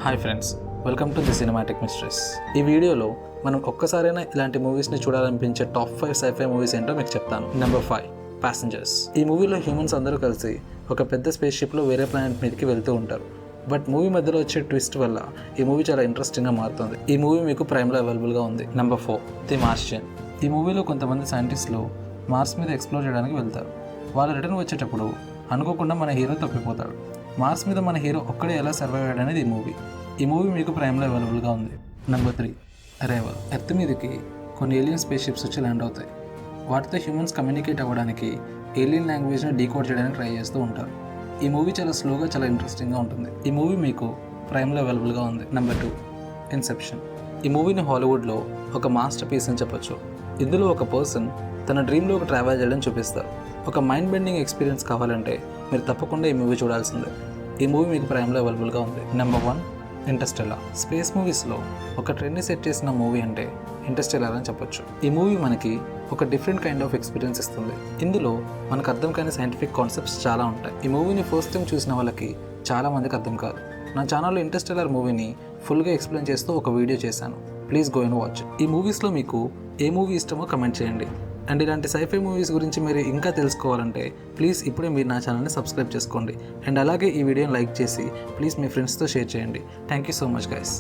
Hi friends, welcome to the cinematic mysteries. ఈ వీడియోలో మనం ఒక్కసారైనా ఇలాంటి మూవీస్ని చూడాలనిపించే టాప్ 5 సైఫై మూవీస్ ఏంటో మీకు చెప్తాను. Number 5, passengers. ఈ మూవీలో హ్యూమన్స్ అందరూ కలిసి ఒక పెద్ద స్పేస్ షిప్లో వేరే ప్లానెట్ మీదకి వెళ్తూ ఉంటారు. బట్ మూవీ మధ్యలో వచ్చే ట్విస్ట్ వల్ల ఈ మూవీ చాలా ఇంట్రెస్టింగ్గా మారుతుంది. ఈ మూవీ మీకు ప్రైమ్లో అవైలబుల్గా ఉంది. Number 4, the Martian. ఈ మూవీలో కొంతమంది సైంటిస్టులు మార్స్ మీద ఎక్స్ప్లోర్ చేయడానికి వెళ్తారు. వాళ్ళు రిటర్న్ వచ్చేటప్పుడు అనుకోకుండా మన హీరో తప్పిపోతాడు. మార్స్ మీద మన హీరో ఒక్కడే ఎలా సర్వైవ్ అయ్యాడు అనేది ఈ మూవీ మీకు ప్రైమ్లో అవైలబుల్గా ఉంది. Number 3, arrival. ఎర్త్ మీదకి కొన్ని ఏలియన్ స్పేస్ షిప్స్ వచ్చి ల్యాండ్ అవుతాయి. వాటితో హ్యూమన్స్ కమ్యూనికేట్ అవ్వడానికి ఏలియన్ లాంగ్వేజ్ని డీకోడ్ చేయడానికి ట్రై చేస్తూ ఉంటారు. ఈ మూవీ చాలా స్లోగా, చాలా ఇంట్రెస్టింగ్గా ఉంటుంది. ఈ మూవీ మీకు ప్రైమ్లో అవైలబుల్గా ఉంది. Number 2, Inception. ఈ మూవీని హాలీవుడ్లో ఒక మాస్టర్ పీస్ అని చెప్పొచ్చు. ఇందులో ఒక పర్సన్ తన డ్రీమ్లోకి ట్రావెల్ చేయడం చూపిస్తారు. ఒక మైండ్ బెండింగ్ ఎక్స్పీరియన్స్ కావాలంటే మీరు తప్పకుండా ఈ మూవీ చూడాల్సిందే. ఈ మూవీ మీకు ప్రైమ్లో అవైలబుల్గా ఉంది. Number 1, Interstellar. స్పేస్ మూవీస్లో ఒక ట్రెండ్ని సెట్ చేసిన మూవీ అంటే ఇంటర్స్టెల్లార్ అని చెప్పొచ్చు. ఈ మూవీ మనకి ఒక డిఫరెంట్ కైండ్ ఆఫ్ ఎక్స్పీరియన్స్ ఇస్తుంది. ఇందులో మనకు అర్థం కాని సైంటిఫిక్ కాన్సెప్ట్స్ చాలా ఉంటాయి. ఈ మూవీని ఫస్ట్ టైం చూసిన వాళ్ళకి చాలా మందికి అర్థం కాదు. నా ఛానల్లో ఇంటర్స్టెల్లార్ మూవీని ఫుల్గా ఎక్స్ప్లెయిన్ చేస్తూ ఒక వీడియో చేశాను. Please go and watch. ఈ మూవీస్లో మీకు ఏ మూవీ ఇష్టమో కమెంట్ చేయండి. అండ్ ఇలాంటి సైఫై మూవీస్ గురించి మీరు ఇంకా తెలుసుకోవాలంటే ప్లీజ్ ఇప్పుడే మీరు నా ఛానల్ని సబ్స్క్రైబ్ చేసుకోండి. అండ్ అలాగే ఈ వీడియోని లైక్ చేసి ప్లీజ్ మీ ఫ్రెండ్స్తో షేర్ చేయండి. Thank you so much guys.